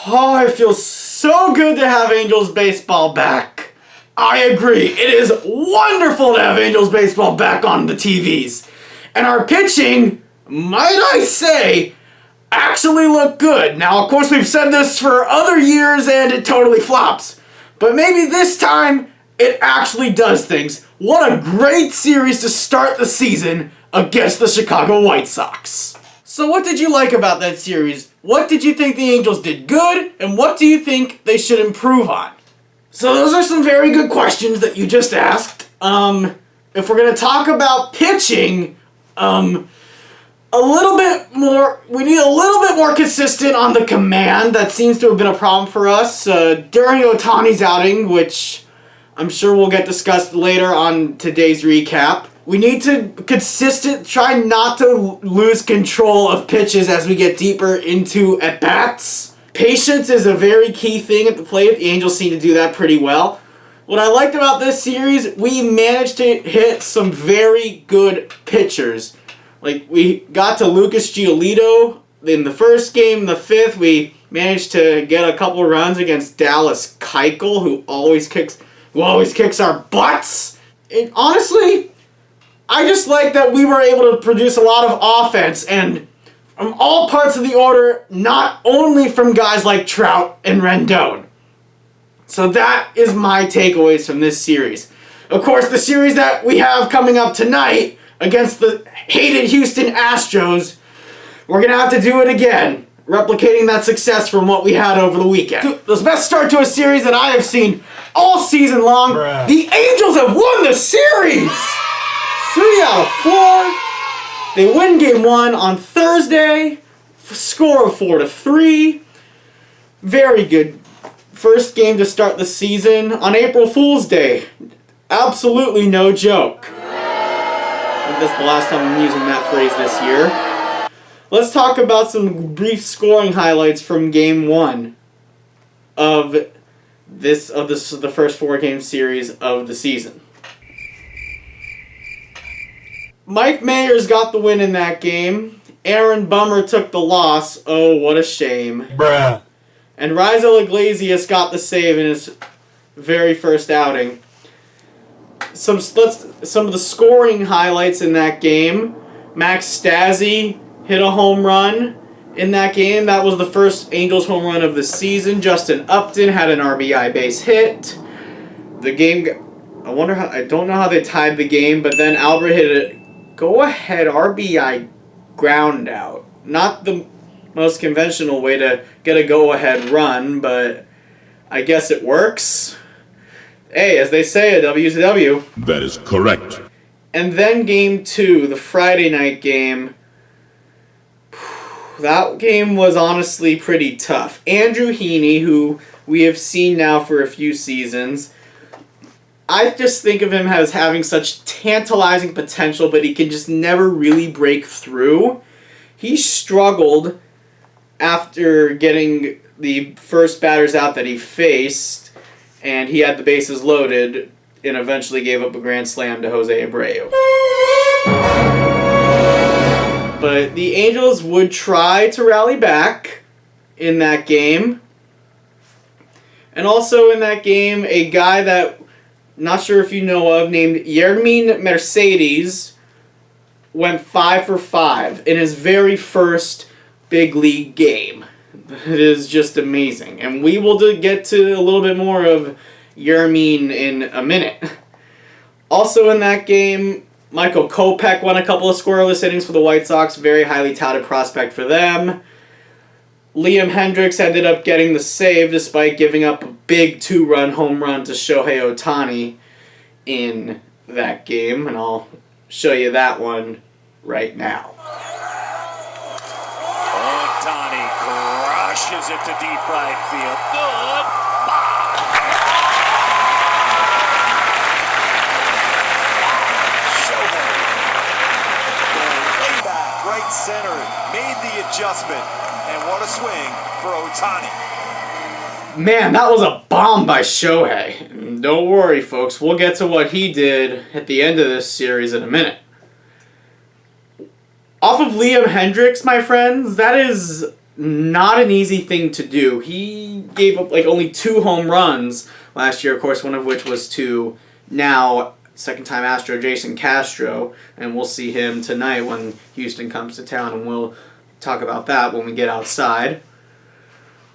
Oh, it feels so good to have Angels baseball back. I agree. It is wonderful to have Angels baseball back on the TVs. And our pitching, might I say, actually looked good. Now, of course, we've said this for other years and it totally flops. But maybe this time, it actually does things. What a great series to start the season against the Chicago White Sox. So what did you like about that series? What did you think the Angels did good? And what do you think they should improve on? So those are some very good questions that you just asked. If we're going to talk about pitching, we need a little bit more consistent on the command. That seems to have been a problem for us during Ohtani's outing, which I'm sure will get discussed later on today's recap. We need to try not to lose control of pitches as we get deeper into at-bats. Patience is a very key thing at the plate. The Angels seem to do that pretty well. What I liked about this series, we managed to hit some very good pitchers. Like, we got to Lucas Giolito in the first game. In the fifth, we managed to get a couple runs against Dallas Keuchel, who always kicks our butts. And honestly, I just like that we were able to produce a lot of offense, and from all parts of the order, not only from guys like Trout and Rendon. So that is my takeaways from this series. Of course, the series that we have coming up tonight against the hated Houston Astros, we're going to have to do it again, replicating that success from what we had over the weekend. The best start to a series that I have seen all season long. Bruh. The Angels have won the series! 3 out of 4. They win game 1 on Thursday. Score of 4-3. Very good first game to start the season on April Fool's Day. Absolutely no joke. I think that's the last time I'm using that phrase this year. Let's talk about some brief scoring highlights from game 1 of the first 4-game series of the season. Mike Mayers got the win in that game. Aaron Bummer took the loss. Oh, what a shame. Bruh. And Raisel Iglesias got the save in his very first outing. Some of the scoring highlights in that game. Max Stassi hit a home run in that game. That was the first Angels home run of the season. Justin Upton had an RBI base hit. The game, I don't know how they tied the game, but then Albert hit a go-ahead RBI ground out. Not the most conventional way to get a go-ahead run, but I guess it works. Hey, as they say, a W's a W. That is correct. And then game 2, the Friday night game. That game was honestly pretty tough. Andrew Heaney, who we have seen now for a few seasons, I just think of him as having such tantalizing potential, but he can just never really break through. He struggled after getting the first batters out that he faced, and he had the bases loaded and eventually gave up a grand slam to Jose Abreu. But the Angels would try to rally back in that game. And also in that game, a guy that not sure if you know of, named Yermin Mercedes, went 5 for 5 in his very first big league game. It is just amazing. And we will get to a little bit more of Yermin in a minute. Also in that game, Michael Kopech won a couple of scoreless innings for the White Sox. Very highly touted prospect for them. Liam Hendricks ended up getting the save despite giving up a big 2-run home run to Shohei Ohtani in that game. And I'll show you that one right now. Ohtani crushes it to deep right field. Good. Shohei going way back, right center, made the adjustment. And what a swing for Ohtani. Man, that was a bomb by Shohei. Don't worry, folks. We'll get to what he did at the end of this series in a minute. Off of Liam Hendricks, my friends, that is not an easy thing to do. He gave up like only 2 home runs last year, of course, one of which was to now second-time Astro Jason Castro, and we'll see him tonight when Houston comes to town, and we'll talk about that when we get outside.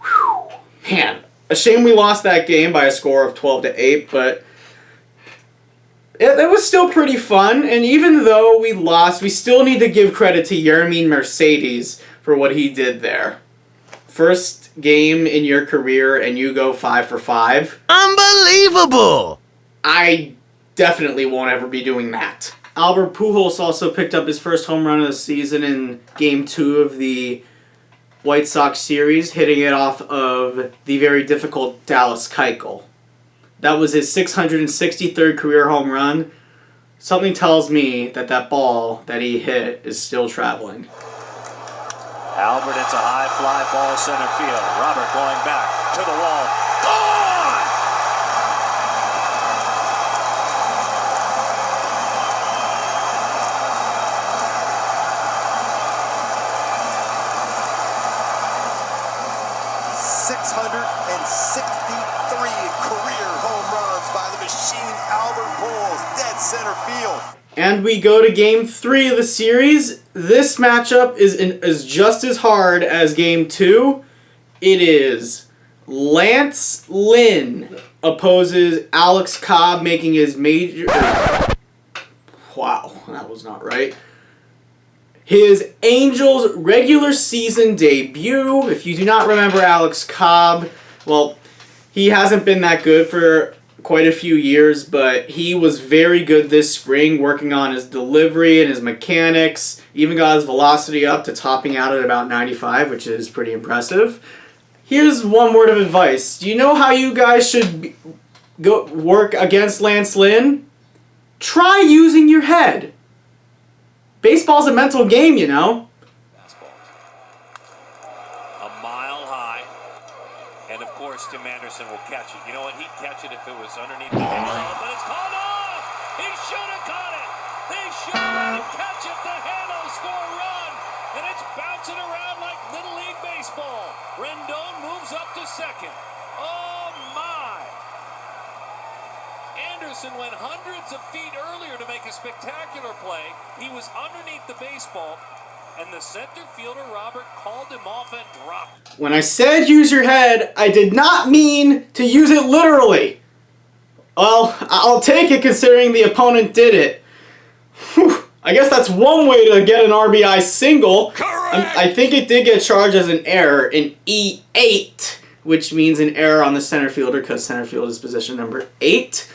Whew. Man, a shame we lost that game by a score of 12-8, but it was still pretty fun, and even though we lost, we still need to give credit to Yermin Mercedes for what he did there. First game in your career, and you go 5 for 5. Unbelievable! I definitely won't ever be doing that. Albert Pujols also picked up his first home run of the season in Game 2 of the White Sox series, hitting it off of the very difficult Dallas Keuchel. That was his 663rd career home run. Something tells me that that ball that he hit is still traveling. Albert, it's a high fly ball center field. Robert going back to the wall. Gone! 663 career home runs by the machine Albert Pujols, dead center field. And we go to Game 3 of the series. This matchup is just as hard as Game 2. It is Lance Lynn opposes Alex Cobb, making his major... Wow, that was not right. His Angels regular season debut. If you do not remember Alex Cobb, well, he hasn't been that good for quite a few years, but he was very good this spring, working on his delivery and his mechanics. Even got his velocity up to topping out at about 95, which is pretty impressive. Here's one word of advice. Do you know how you guys should go work against Lance Lynn? Try using your head. Baseball's a mental game, you know. A mile high. And of course, Tim Anderson will catch it. You know what? He'd catch it if it was underneath the halo, but it's called off! He should have caught it! They should have catch it. The halo score a run! And it's bouncing around like Little League Baseball. Rendon moves up to second. Oh my! Anderson went hundreds of feet earlier to make a spectacular play. He was underneath the baseball, and the center fielder, Robert, called him off and dropped. When I said use your head, I did not mean to use it literally. Well, I'll take it considering the opponent did it. Whew. I guess that's one way to get an RBI single. I think it did get charged as an error, an E8, which means an error on the center fielder because center field is position number 8.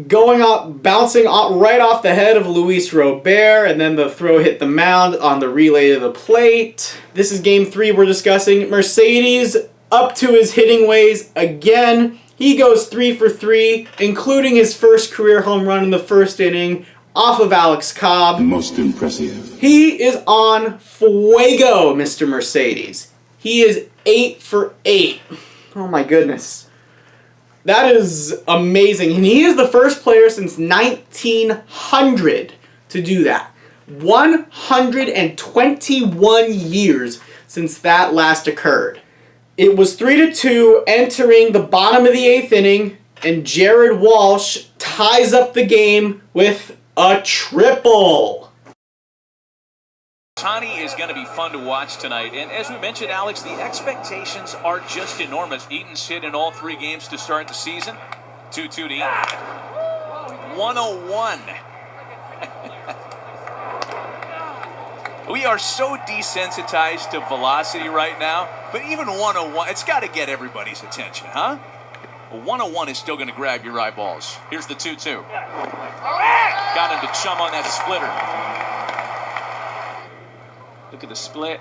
Going up, bouncing right off the head of Luis Robert, and then the throw hit the mound on the relay to the plate. This is Game 3 we're discussing. Mercedes up to his hitting ways again. He goes 3 for 3, including his first career home run in the first inning off of Alex Cobb. Most impressive. He is on fuego, Mr. Mercedes. He is 8 for 8. Oh my goodness. That is amazing. And he is the first player since 1900 to do that. 121 years since that last occurred. It was 3-2 entering the bottom of the 8th inning, and Jared Walsh ties up the game with a triple. Tani is going to be fun to watch tonight. And as we mentioned, Alex, the expectations are just enormous. Eaton's hit in all 3 games to start the season. 2-2 to Eaton. 101. We are so desensitized to velocity right now, but even 101, it's got to get everybody's attention, huh? Well, 101 is still going to grab your eyeballs. Here's the 2-2. Got him to chum on that splitter. Look at the split.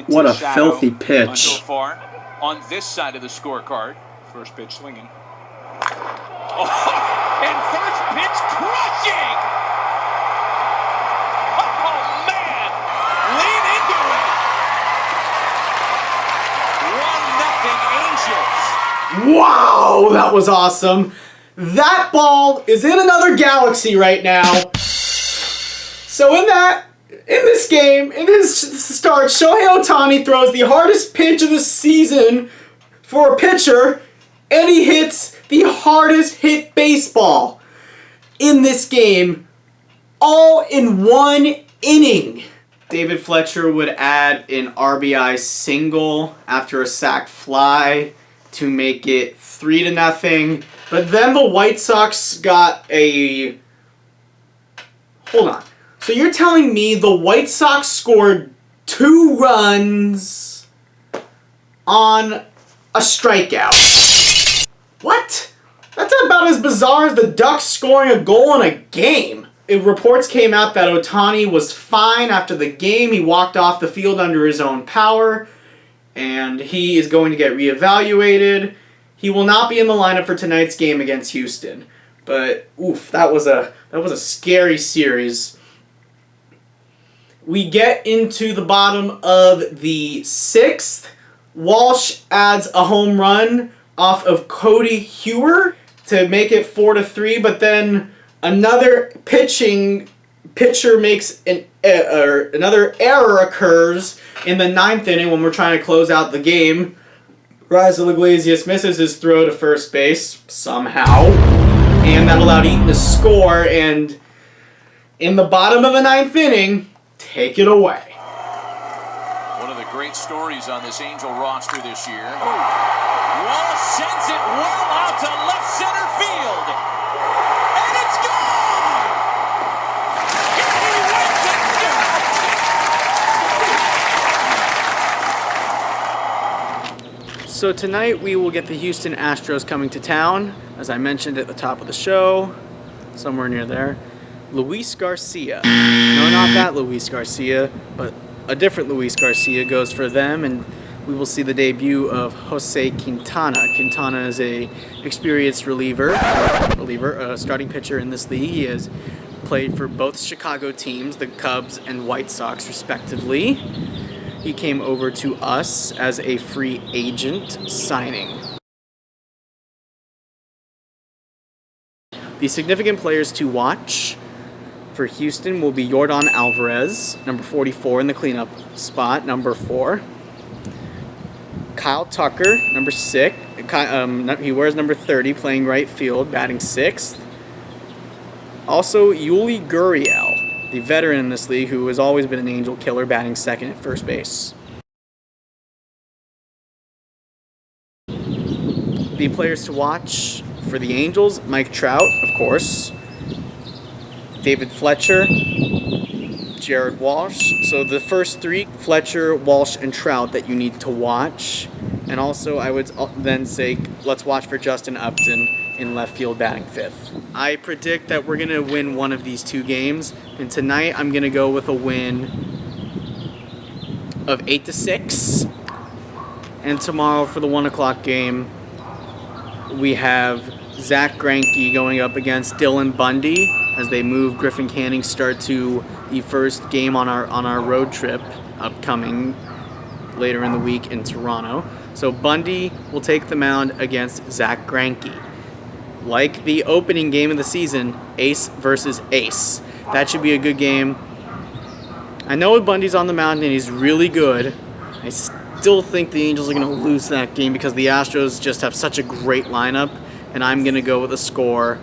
What a filthy pitch. So far on this side of the scorecard. First pitch swinging. Oh, and first pitch crushing! Oh, man! Lean into it! 1-0 Angels. Wow, that was awesome. That ball is in another galaxy right now. So in that In this game, in his start, Shohei Ohtani throws the hardest pitch of the season for a pitcher, and he hits the hardest hit baseball in this game, all in one inning. David Fletcher would add an RBI single after a sac fly to make it 3-0. But then the White Sox got a... Hold on. So you're telling me the White Sox scored 2 runs on a strikeout? What? That's about as bizarre as the Ducks scoring a goal in a game. Reports came out that Ohtani was fine after the game. He walked off the field under his own power, and he is going to get reevaluated. He will not be in the lineup for tonight's game against Houston. But oof, that was a scary series. We get into the bottom of the 6th. Walsh adds a home run off of Cody Hewer to make it 4-3, but then another pitcher makes another error occurs in the 9th inning when we're trying to close out the game. Raisel Iglesias misses his throw to first base somehow, and that allowed Eaton to score. And in the bottom of the 9th inning, take it away. One of the great stories on this Angel roster this year. Wallace sends it well out to left center field. And it's gone! He went to So tonight we will get the Houston Astros coming to town. As I mentioned at the top of the show, somewhere near there, Luis Garcia. No, not that Luis Garcia, but a different Luis Garcia goes for them, and we will see the debut of Jose Quintana. Quintana is a experienced reliever, a starting pitcher in this league. He has played for both Chicago teams, the Cubs and White Sox, respectively. He came over to us as a free agent signing. The significant players to watch for Houston will be Yordan Alvarez, number 44 in the cleanup spot, number 4. Kyle Tucker, number 6. He wears number 30, playing right field, batting 6th. Also, Yuli Gurriel, the veteran in this league who has always been an Angel killer, batting 2nd at first base. The players to watch for the Angels, Mike Trout, of course, David Fletcher, Jared Walsh. So the first 3, Fletcher, Walsh, and Trout, that you need to watch. And also I would then say let's watch for Justin Upton in left field, batting 5th. I predict that we're going to win one of these 2 games. And tonight I'm going to go with a win of 8-6. And tomorrow for the 1 o'clock game, we have Zack Greinke going up against Dylan Bundy as they move Griffin Canning's start to the first game on our road trip upcoming later in the week in Toronto. So Bundy will take the mound against Zack Greinke. Like the opening game of the season, ace versus ace. That should be a good game. I know Bundy's on the mound and he's really good. I still think the Angels are going to lose that game because the Astros just have such a great lineup, and I'm going to go with a score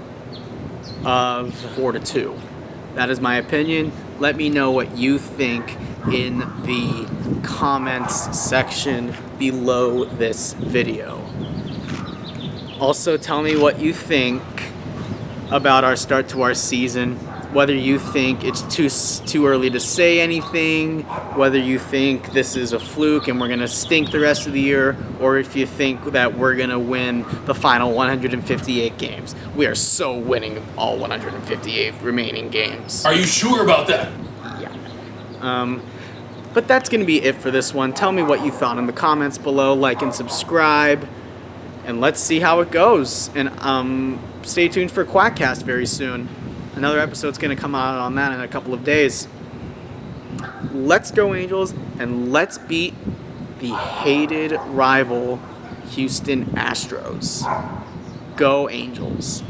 of 4-2. That is my opinion. Let me know what you think in the comments section below this video. Also, tell me what you think about our start to our season. Whether you think it's too early to say anything, whether you think this is a fluke and we're going to stink the rest of the year, or if you think that we're going to win the final 158 games. We are so winning all 158 remaining games. Are you sure about that? Yeah. But that's going to be it for this one. Tell me what you thought in the comments below. Like and subscribe. And let's see how it goes. And stay tuned for Quackcast very soon. Another episode's going to come out on that in a couple of days. Let's go, Angels, and let's beat the hated rival Houston Astros. Go, Angels.